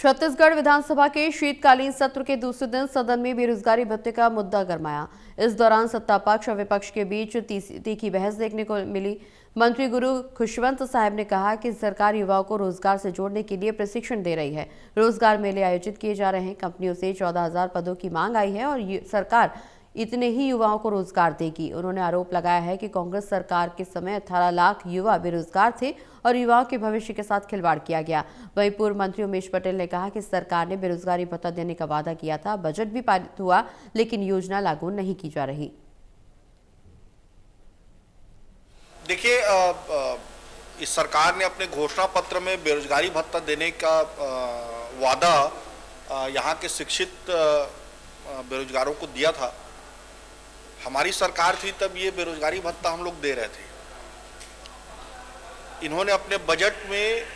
छत्तीसगढ़ विधानसभा के शीतकालीन सत्र के दूसरे दिन सदन में बेरोजगारी भत्ते का मुद्दा गरमाया। इस दौरान सत्ता पक्ष और विपक्ष के बीच तीखी बहस देखने को मिली। मंत्री गुरु खुशवंत साहब ने कहा कि सरकार युवाओं को रोजगार से जोड़ने के लिए प्रशिक्षण दे रही है। रोजगार मेले आयोजित किए जा रहे हैं। कंपनियों से 14,000 पदों की मांग आई है और सरकार इतने ही युवाओं को रोजगार देगी। उन्होंने आरोप लगाया है कि कांग्रेस सरकार के समय 18 लाख युवा बेरोजगार थे और युवाओं के भविष्य के साथ खिलवाड़ किया गया। वहीं पूर्व मंत्री उमेश पटेल ने कहा कि सरकार ने बेरोजगारी भत्ता देने का वादा किया था, बजट भी पारित हुआ, लेकिन योजना लागू नहीं की जा रही। देखिए, इस सरकार ने अपने घोषणा पत्र में बेरोजगारी भत्ता देने का वादा यहाँ के शिक्षित बेरोजगारों को दिया था। हमारी सरकार थी तब ये बेरोजगारी भत्ता हम लोग दे रहे थे। इन्होंने अपने बजट में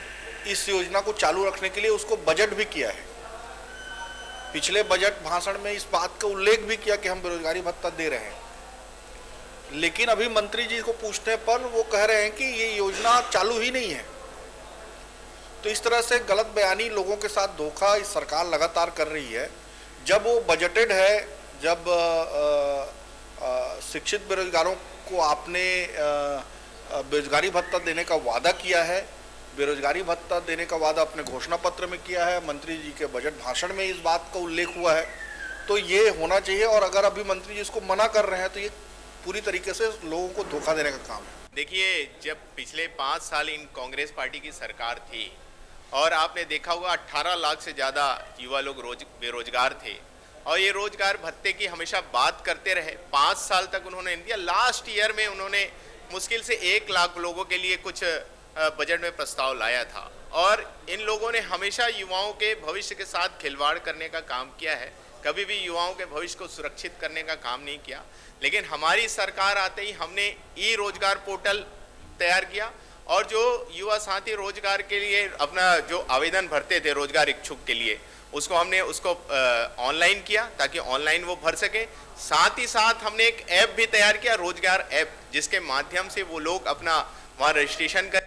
इस योजना को चालू रखने के लिए उसको बजट भी किया है। पिछले बजट भाषण में इस बात का उल्लेख भी किया कि हम बेरोजगारी भत्ता दे रहे हैं, लेकिन अभी मंत्री जी को पूछने पर वो कह रहे हैं कि ये योजना चालू ही नहीं है। तो इस तरह से गलत बयानी, लोगों के साथ धोखा इस सरकार लगातार कर रही है। जब वो बजटेड है, जब शिक्षित बेरोजगारों को आपने बेरोजगारी भत्ता देने का वादा किया है, बेरोजगारी भत्ता देने का वादा अपने घोषणा पत्र में किया है, मंत्री जी के बजट भाषण में इस बात का उल्लेख हुआ है, तो ये होना चाहिए। और अगर अभी मंत्री जी इसको मना कर रहे हैं तो ये पूरी तरीके से लोगों को धोखा देने का काम है। देखिए, जब पिछले 5 साल इन कांग्रेस पार्टी की सरकार थी और आपने देखा होगा 18 लाख से ज़्यादा युवा लोग बेरोजगार थे और ये रोजगार भत्ते की हमेशा बात करते रहे। 5 साल तक उन्होंने दिया। लास्ट ईयर में उन्होंने मुश्किल से 1 लाख लोगों के लिए कुछ बजट में प्रस्ताव लाया था और इन लोगों ने हमेशा युवाओं के भविष्य के साथ खिलवाड़ करने का काम किया है। कभी भी युवाओं के भविष्य को सुरक्षित करने का काम नहीं किया। लेकिन हमारी सरकार आते ही हमने ई रोजगार पोर्टल तैयार किया और जो युवा साथी रोजगार के लिए अपना जो आवेदन भरते थे रोजगार इच्छुक के लिए, हमने उसको ऑनलाइन किया ताकि ऑनलाइन वो भर सके। साथ ही साथ हमने एक ऐप भी तैयार किया, रोजगार ऐप, जिसके माध्यम से वो लोग अपना वहाँ रजिस्ट्रेशन कर